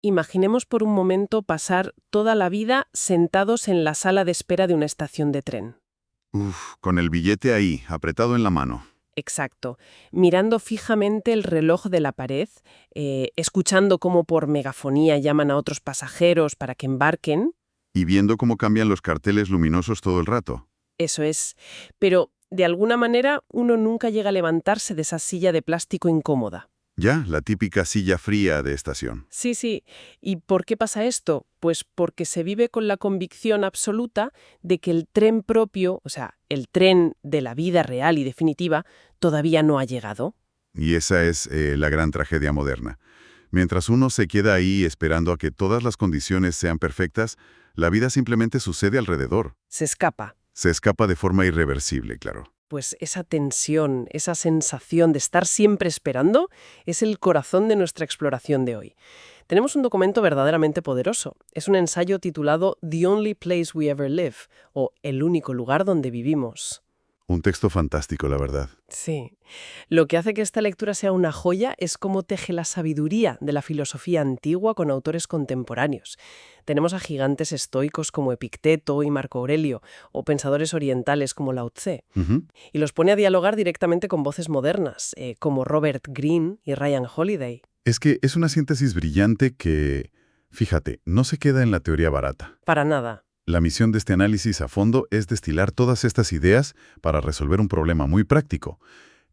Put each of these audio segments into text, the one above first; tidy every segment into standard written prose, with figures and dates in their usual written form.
Imaginemos por un momento pasar toda la vida sentados en la sala de espera de una estación de tren. Uf, con el billete ahí, apretado en la mano. Exacto. Mirando fijamente el reloj de la pared, escuchando cómo por megafonía llaman a otros pasajeros para que embarquen. Y viendo cómo cambian los carteles luminosos todo el rato. Eso es. Pero, de alguna manera, uno nunca llega a levantarse de esa silla de plástico incómoda. Ya, la típica silla fría de estación. Sí, sí. ¿Y por qué pasa esto? Pues porque se vive con la convicción absoluta de que el tren propio, o sea, el tren de la vida real y definitiva, todavía no ha llegado. Y esa es la gran tragedia moderna. Mientras uno se queda ahí esperando a que todas las condiciones sean perfectas, la vida simplemente sucede alrededor. Se escapa. Se escapa de forma irreversible, claro. Pues esa tensión, esa sensación de estar siempre esperando, es el corazón de nuestra exploración de hoy. Tenemos un documento verdaderamente poderoso. Es un ensayo titulado The Only Place We Ever Live, o El único lugar donde vivimos. Un texto fantástico, la verdad. Sí. Lo que hace que esta lectura sea una joya es cómo teje la sabiduría de la filosofía antigua con autores contemporáneos. Tenemos a gigantes estoicos como Epicteto y Marco Aurelio, o pensadores orientales como Lao Tse, Ujú. y los pone a dialogar directamente con voces modernas, como Robert Greene y Ryan Holiday. Es que es una síntesis brillante que, fíjate, no se queda en la teoría barata. Para nada. La misión de este análisis a fondo es destilar todas estas ideas para resolver un problema muy práctico.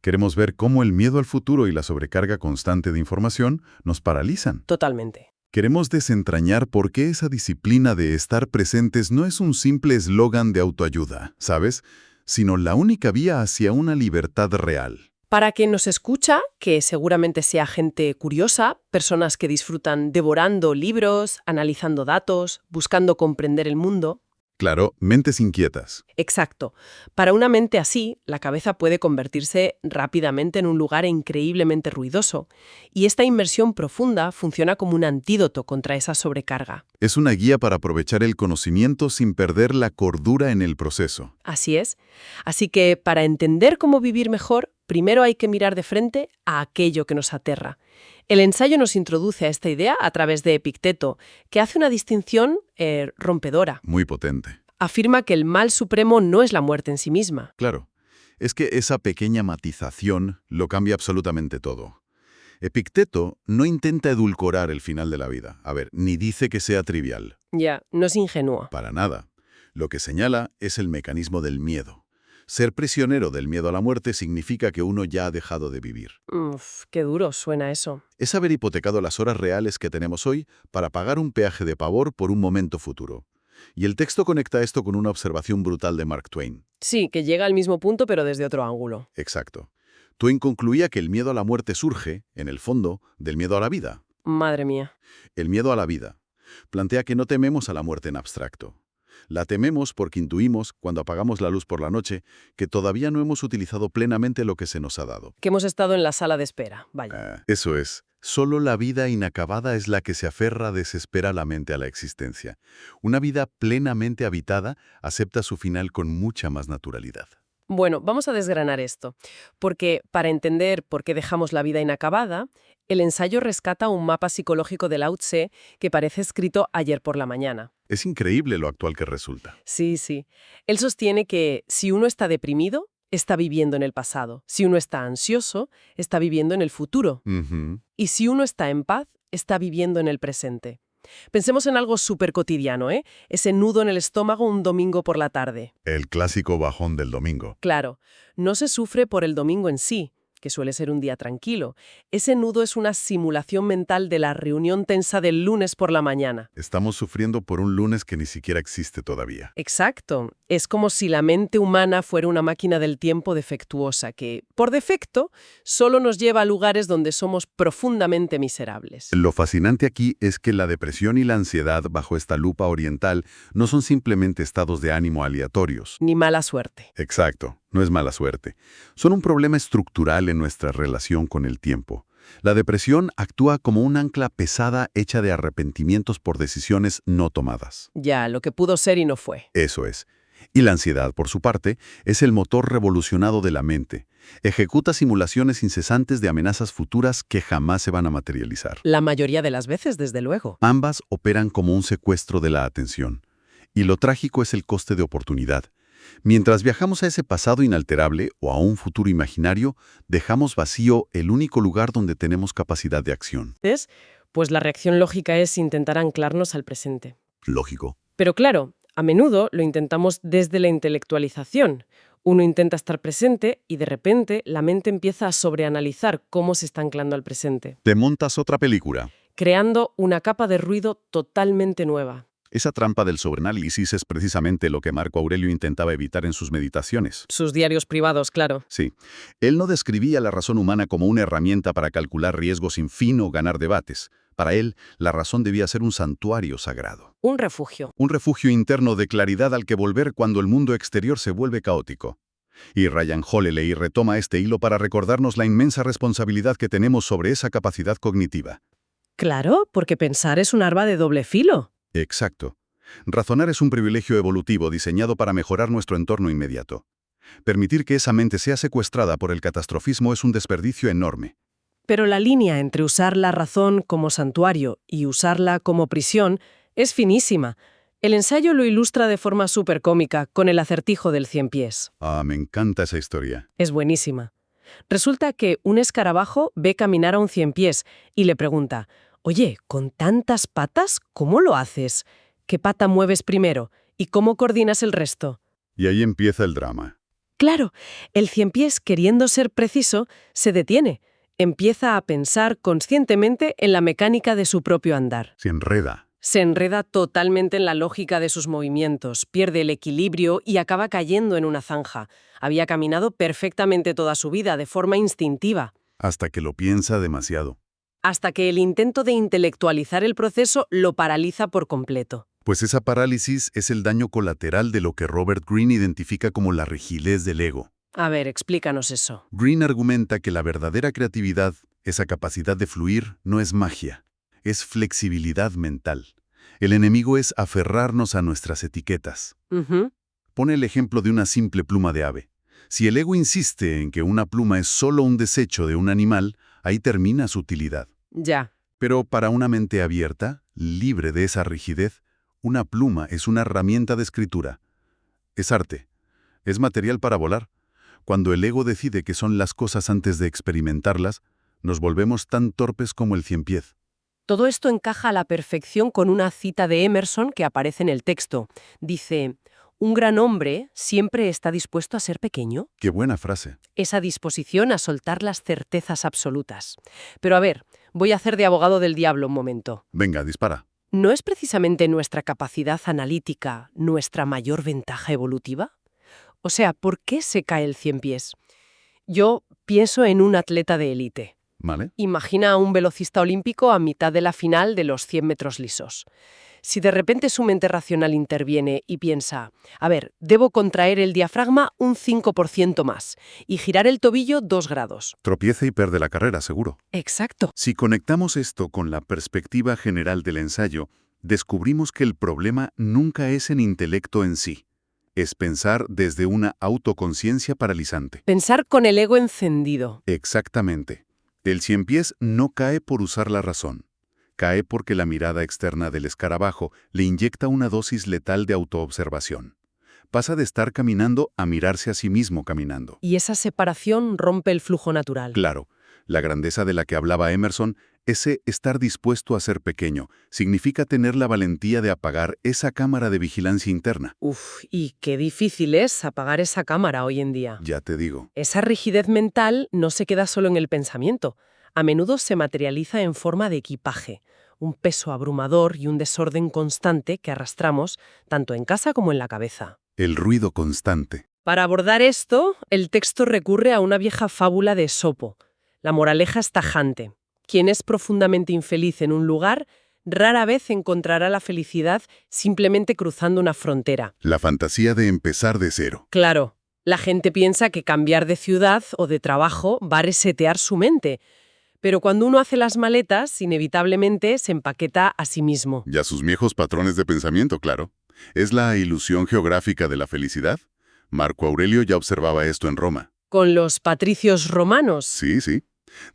Queremos ver cómo el miedo al futuro y la sobrecarga constante de información nos paralizan. Totalmente. Queremos desentrañar por qué esa disciplina de estar presentes no es un simple eslogan de autoayuda, ¿sabes? Sino la única vía hacia una libertad real. Para quien nos escucha, que seguramente sea gente curiosa, personas que disfrutan devorando libros, analizando datos, buscando comprender el mundo. Claro, mentes inquietas. Exacto. Para una mente así, la cabeza puede convertirse rápidamente en un lugar increíblemente ruidoso, y esta inmersión profunda funciona como un antídoto contra esa sobrecarga. Es una guía para aprovechar el conocimiento sin perder la cordura en el proceso. Así es. Así que para entender cómo vivir mejor, primero hay que mirar de frente a aquello que nos aterra. El ensayo nos introduce a esta idea a través de Epicteto, que hace una distinción rompedora. Muy potente. Afirma que el mal supremo no es la muerte en sí misma. Claro, es que esa pequeña matización lo cambia absolutamente todo. Epicteto no intenta edulcorar el final de la vida. A ver, ni dice que sea trivial. Ya, no es ingenuo. Para nada. Lo que señala es el mecanismo del miedo. Ser prisionero del miedo a la muerte significa que uno ya ha dejado de vivir. Uf, qué duro suena eso. Es haber hipotecado las horas reales que tenemos hoy para pagar un peaje de pavor por un momento futuro. Y el texto conecta esto con una observación brutal de Mark Twain. Sí, que llega al mismo punto pero desde otro ángulo. Exacto. Twain concluía que el miedo a la muerte surge, en el fondo, del miedo a la vida. Madre mía. El miedo a la vida. Plantea que no tememos a la muerte en abstracto. La tememos porque intuimos, cuando apagamos la luz por la noche, que todavía no hemos utilizado plenamente lo que se nos ha dado. Que hemos estado en la sala de espera, vaya. Eso es. Solo la vida inacabada es la que se aferra desesperadamente a la existencia. Una vida plenamente habitada acepta su final con mucha más naturalidad. Bueno, vamos a desgranar esto, porque para entender por qué dejamos la vida inacabada, el ensayo rescata un mapa psicológico de Lao Tse que parece escrito ayer por la mañana. Es increíble lo actual que resulta. Sí, sí. Él sostiene que si uno está deprimido, está viviendo en el pasado. Si uno está ansioso, está viviendo en el futuro. Ujú. Y si uno está en paz, está viviendo en el presente. Pensemos en algo súper cotidiano, ¿eh? Ese nudo en el estómago un domingo por la tarde. El clásico bajón del domingo. Claro, no se sufre por el domingo en sí, que suele ser un día tranquilo. Ese nudo es una simulación mental de la reunión tensa del lunes por la mañana. Estamos sufriendo por un lunes que ni siquiera existe todavía. Exacto. Es como si la mente humana fuera una máquina del tiempo defectuosa que, por defecto, solo nos lleva a lugares donde somos profundamente miserables. Lo fascinante aquí es que la depresión y la ansiedad bajo esta lupa oriental no son simplemente estados de ánimo aleatorios. Ni mala suerte. Exacto, no es mala suerte. Son un problema estructural en nuestra relación con el tiempo. La depresión actúa como un ancla pesada hecha de arrepentimientos por decisiones no tomadas. Ya, lo que pudo ser y no fue. Eso es. Y la ansiedad, por su parte, es el motor revolucionado de la mente. Ejecuta simulaciones incesantes de amenazas futuras que jamás se van a materializar. La mayoría de las veces, desde luego. Ambas operan como un secuestro de la atención. Y lo trágico es el coste de oportunidad. Mientras viajamos a ese pasado inalterable o a un futuro imaginario, dejamos vacío el único lugar donde tenemos capacidad de acción. ¿Ves? Pues la reacción lógica es intentar anclarnos al presente. Lógico. Pero claro, a menudo lo intentamos desde la intelectualización. Uno intenta estar presente y de repente la mente empieza a sobreanalizar cómo se está anclando al presente, Te montas otra película. creando una capa de ruido totalmente nueva. Esa trampa del sobreanálisis es precisamente lo que Marco Aurelio intentaba evitar en sus meditaciones. Sus diarios privados, claro. Sí, él no describía la razón humana como una herramienta para calcular riesgos sin fin o ganar debates. Para él, la razón debía ser un santuario sagrado. Un refugio. Un refugio interno de claridad al que volver cuando el mundo exterior se vuelve caótico. Y Ryan Holiday retoma este hilo para recordarnos la inmensa responsabilidad que tenemos sobre esa capacidad cognitiva. Claro, porque pensar es un arma de doble filo. Exacto. Razonar es un privilegio evolutivo diseñado para mejorar nuestro entorno inmediato. Permitir que esa mente sea secuestrada por el catastrofismo es un desperdicio enorme. Pero la línea entre usar la razón como santuario y usarla como prisión es finísima. El ensayo lo ilustra de forma súper cómica con el acertijo del 100 pies. Ah, me encanta esa historia. Es buenísima. Resulta que un escarabajo ve caminar a un 100 pies y le pregunta: «Oye, con tantas patas, ¿cómo lo haces? ¿Qué pata mueves primero? ¿Y cómo coordinas el resto?». Y ahí empieza el drama. Claro, el 100 pies, queriendo ser preciso, se detiene. Empieza a pensar conscientemente en la mecánica de su propio andar. Se enreda. Se enreda totalmente en la lógica de sus movimientos, pierde el equilibrio y acaba cayendo en una zanja. Había caminado perfectamente toda su vida, de forma instintiva, Hasta que lo piensa demasiado. hasta que el intento de intelectualizar el proceso lo paraliza por completo. Pues esa parálisis es el daño colateral de lo que Robert Greene identifica como la rigidez del ego. A ver, explícanos eso. Greene argumenta que la verdadera creatividad, esa capacidad de fluir, no es magia, es flexibilidad mental. El enemigo es aferrarnos a nuestras etiquetas. Ujú. Pone el ejemplo de una simple pluma de ave. Si el ego insiste en que una pluma es solo un desecho de un animal, ahí termina su utilidad. Ya. Pero para una mente abierta, libre de esa rigidez, una pluma es una herramienta de escritura. Es arte. Es material para volar. Cuando el ego decide qué son las cosas antes de experimentarlas, nos volvemos tan torpes como el ciempiés. Todo esto encaja a la perfección con una cita de Emerson que aparece en el texto. Dice: «Un gran hombre siempre está dispuesto a ser pequeño». ¡Qué buena frase! Esa disposición a soltar las certezas absolutas. Pero a ver, voy a hacer de abogado del diablo un momento. Venga, dispara. ¿No es precisamente nuestra capacidad analítica nuestra mayor ventaja evolutiva? O sea, ¿por qué se cae el 100 pies? Yo pienso en un atleta de élite. ¿Vale? Imagina a un velocista olímpico a mitad de la final de los 100 metros lisos. Si de repente su mente racional interviene y piensa: a ver, debo contraer el diafragma un 5% más y girar el tobillo 2 grados. Tropieza y pierde la carrera, seguro. Exacto. Si conectamos esto con la perspectiva general del ensayo, descubrimos que el problema nunca es en intelecto en sí. Es pensar desde una autoconciencia paralizante. Pensar con el ego encendido. Exactamente. El ciempiés no cae por usar la razón. Cae porque la mirada externa del escarabajo le inyecta una dosis letal de autoobservación. Pasa de estar caminando a mirarse a sí mismo caminando. Y esa separación rompe el flujo natural. Claro, la grandeza de la que hablaba Emerson, ese estar dispuesto a ser pequeño, significa tener la valentía de apagar esa cámara de vigilancia interna. Uf, y qué difícil es apagar esa cámara hoy en día. Ya te digo. Esa rigidez mental no se queda solo en el pensamiento. A menudo se materializa en forma de equipaje, un peso abrumador y un desorden constante que arrastramos tanto en casa como en la cabeza. El ruido constante. Para abordar esto, el texto recurre a una vieja fábula de Esopo. La moraleja es tajante. Quien es profundamente infeliz en un lugar, rara vez encontrará la felicidad simplemente cruzando una frontera. La fantasía de empezar de cero. Claro, la gente piensa que cambiar de ciudad o de trabajo va a resetear su mente, pero cuando uno hace las maletas, inevitablemente se empaqueta a sí mismo. Ya sus viejos patrones de pensamiento, claro. ¿Es la ilusión geográfica de la felicidad? Marco Aurelio ya observaba esto en Roma. ¿Con los patricios romanos? Sí, sí.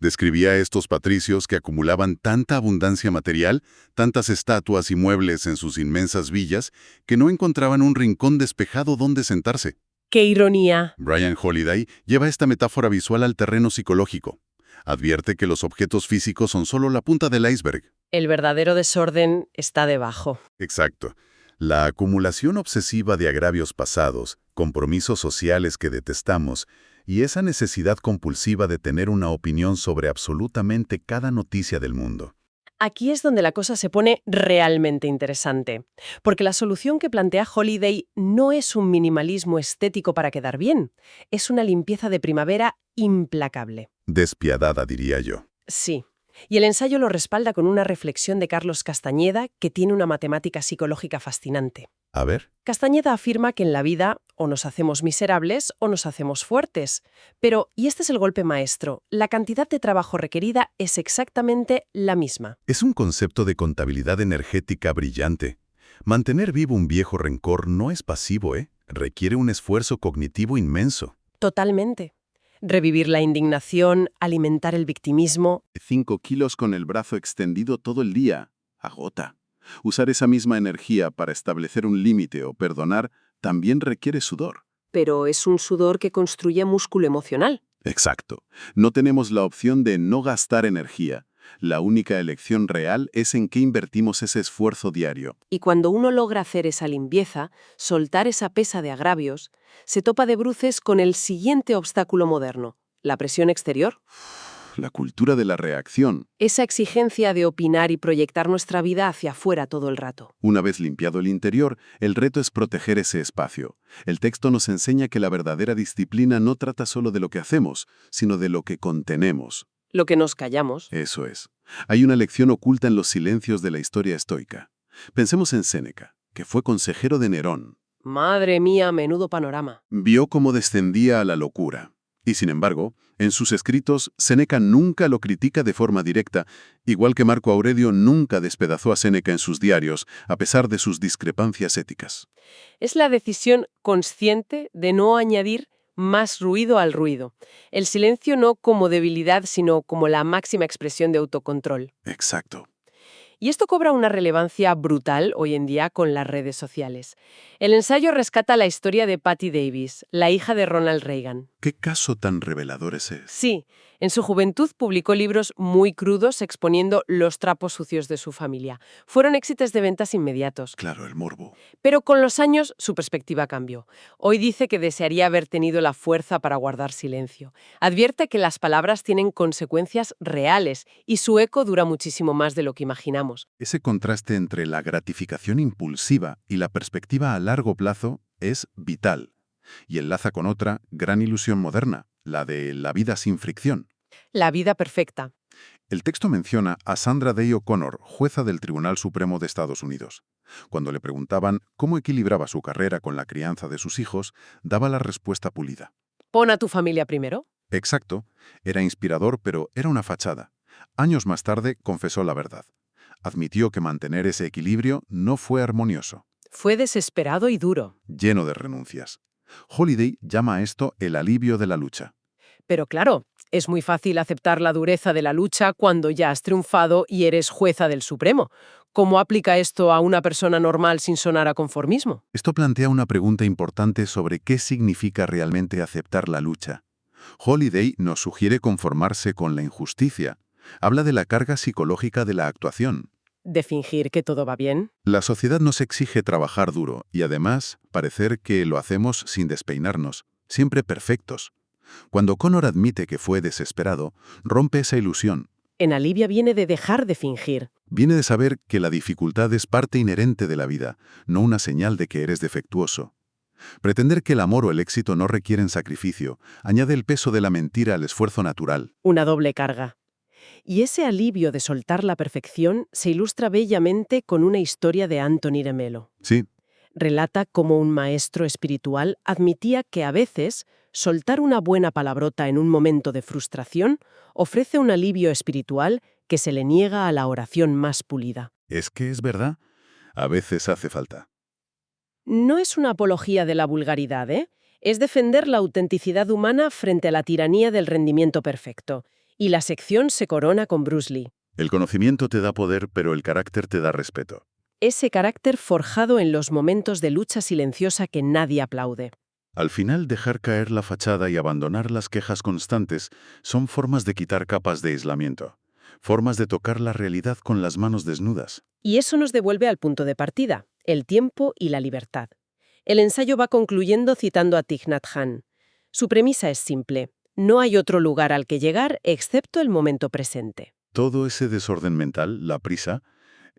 Describía a estos patricios que acumulaban tanta abundancia material, tantas estatuas y muebles en sus inmensas villas, que no encontraban un rincón despejado donde sentarse. ¡Qué ironía! Brian Holiday lleva esta metáfora visual al terreno psicológico. Advierte que los objetos físicos son solo la punta del iceberg. El verdadero desorden está debajo. Exacto. La acumulación obsesiva de agravios pasados, compromisos sociales que detestamos y esa necesidad compulsiva de tener una opinión sobre absolutamente cada noticia del mundo. Aquí es donde la cosa se pone realmente interesante, porque la solución que plantea Holiday no es un minimalismo estético para quedar bien, es una limpieza de primavera implacable. Despiadada, diría yo. Sí, y el ensayo lo respalda con una reflexión de Carlos Castañeda que tiene una matemática psicológica fascinante. A ver. Castañeda afirma que en la vida o nos hacemos miserables o nos hacemos fuertes. Pero, y este es el golpe maestro, la cantidad de trabajo requerida es exactamente la misma. Es un concepto de contabilidad energética brillante. Mantener vivo un viejo rencor no es pasivo, ¿eh? Requiere un esfuerzo cognitivo inmenso. Totalmente. Revivir la indignación, alimentar el victimismo. 5 kilos con el brazo extendido todo el día. Agota. Usar esa misma energía para establecer un límite o perdonar también requiere sudor. Pero es un sudor que construye músculo emocional. Exacto. No tenemos la opción de no gastar energía. La única elección real es en qué invertimos ese esfuerzo diario. Y cuando uno logra hacer esa limpieza, soltar esa pesa de agravios, se topa de bruces con el siguiente obstáculo moderno, la presión exterior. La cultura de la reacción. Esa exigencia de opinar y proyectar nuestra vida hacia afuera todo el rato. Una vez limpiado el interior, el reto es proteger ese espacio. El texto nos enseña que la verdadera disciplina no trata solo de lo que hacemos, sino de lo que contenemos. Lo que nos callamos. Eso es. Hay una lección oculta en los silencios de la historia estoica. Pensemos en Séneca, que fue consejero de Nerón. Madre mía, menudo panorama. Vio cómo descendía a la locura. Y sin embargo, en sus escritos, Séneca nunca lo critica de forma directa, igual que Marco Aurelio nunca despedazó a Séneca en sus diarios, a pesar de sus discrepancias éticas. Es la decisión consciente de no añadir más ruido al ruido. El silencio no como debilidad, sino como la máxima expresión de autocontrol. Exacto. Y esto cobra una relevancia brutal hoy en día con las redes sociales. El ensayo rescata la historia de Patty Davis, la hija de Ronald Reagan. ¿Qué caso tan revelador es ese? Sí, en su juventud publicó libros muy crudos exponiendo los trapos sucios de su familia. Fueron éxitos de ventas inmediatos. Claro, el morbo. Pero con los años su perspectiva cambió. Hoy dice que desearía haber tenido la fuerza para guardar silencio. Advierte que las palabras tienen consecuencias reales y su eco dura muchísimo más de lo que imaginamos. Ese contraste entre la gratificación impulsiva y la perspectiva a largo plazo es vital. Y enlaza con otra gran ilusión moderna, la de la vida sin fricción. La vida perfecta. El texto menciona a Sandra Day O'Connor, jueza del Tribunal Supremo de Estados Unidos. Cuando le preguntaban cómo equilibraba su carrera con la crianza de sus hijos, daba la respuesta pulida. Pon a tu familia primero. Exacto, era inspirador, pero era una fachada. Años más tarde confesó la verdad. Admitió que mantener ese equilibrio no fue armonioso, Fue desesperado y duro. lleno de renuncias. Holiday llama a esto el alivio de la lucha. Pero claro, es muy fácil aceptar la dureza de la lucha cuando ya has triunfado y eres jueza del Supremo. ¿Cómo aplica esto a una persona normal sin sonar a conformismo? Esto plantea una pregunta importante sobre qué significa realmente aceptar la lucha. Holiday nos sugiere conformarse con la injusticia. Habla de la carga psicológica de la actuación. ¿De fingir que todo va bien? La sociedad nos exige trabajar duro y además parecer que lo hacemos sin despeinarnos, siempre perfectos. Cuando Connor admite que fue desesperado, rompe esa ilusión. En alivia viene de dejar de fingir. Viene de saber que la dificultad es parte inherente de la vida, no una señal de que eres defectuoso. Pretender que el amor o el éxito no requieren sacrificio añade el peso de la mentira al esfuerzo natural. Una doble carga. Y ese alivio de soltar la perfección se ilustra bellamente con una historia de Anthony de Melo. Sí, Relata cómo un maestro espiritual admitía que a veces soltar una buena palabrota en un momento de frustración ofrece un alivio espiritual que se le niega a la oración más pulida. es que es verdad. A veces hace falta. No es una apología de la vulgaridad, ¿eh? Es defender la autenticidad humana frente a la tiranía del rendimiento perfecto. Y la sección se corona con Bruce Lee. El conocimiento te da poder, pero el carácter te da respeto. Ese carácter forjado en los momentos de lucha silenciosa que nadie aplaude. Al final, dejar caer la fachada y abandonar las quejas constantes son formas de quitar capas de aislamiento, formas de tocar la realidad con las manos desnudas. Y eso nos devuelve al punto de partida, el tiempo y la libertad. El ensayo va concluyendo citando a Thich Nhat Hanh. Su premisa es simple: no hay otro lugar al que llegar excepto el momento presente. Todo ese desorden mental, la prisa,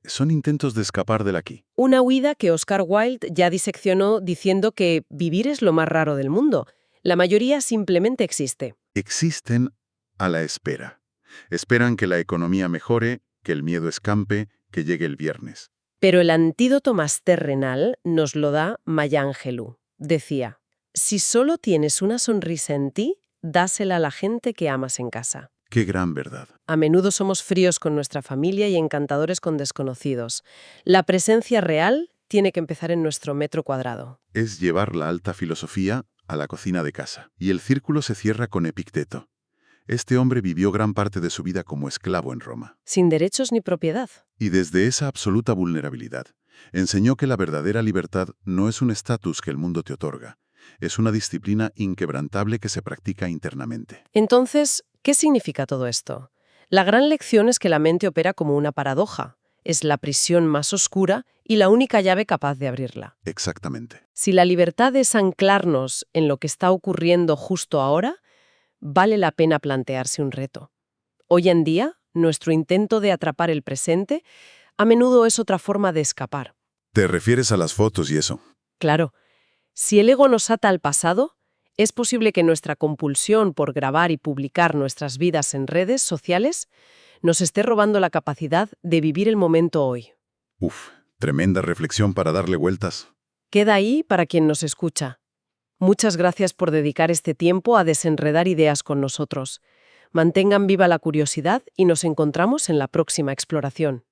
son intentos de escapar del aquí. Una huida que Oscar Wilde ya diseccionó diciendo que vivir es lo más raro del mundo. La mayoría simplemente existe. Existen a la espera. Esperan que la economía mejore, que el miedo escampe, que llegue el viernes. Pero el antídoto más terrenal nos lo da Maya Angelou. Decía: si solo tienes una sonrisa en ti, dásela a la gente que amas en casa. ¡Qué gran verdad! A menudo somos fríos con nuestra familia y encantadores con desconocidos. La presencia real tiene que empezar en nuestro metro cuadrado. Es llevar la alta filosofía a la cocina de casa. Y el círculo se cierra con Epicteto. Este hombre vivió gran parte de su vida como esclavo en Roma. Sin derechos ni propiedad. Y desde esa absoluta vulnerabilidad, enseñó que la verdadera libertad no es un estatus que el mundo te otorga. Es una disciplina inquebrantable que se practica internamente. Entonces, ¿qué significa todo esto? La gran lección es que la mente opera como una paradoja. Es la prisión más oscura y la única llave capaz de abrirla. Exactamente. Si la libertad es anclarnos en lo que está ocurriendo justo ahora, vale la pena plantearse un reto. Hoy en día, nuestro intento de atrapar el presente a menudo es otra forma de escapar. ¿Te refieres a las fotos y eso? Claro, si el ego nos ata al pasado, es posible que nuestra compulsión por grabar y publicar nuestras vidas en redes sociales nos esté robando la capacidad de vivir el momento hoy. Uf, tremenda reflexión para darle vueltas. Queda ahí para quien nos escucha. Muchas gracias por dedicar este tiempo a desenredar ideas con nosotros. Mantengan viva la curiosidad y nos encontramos en la próxima exploración.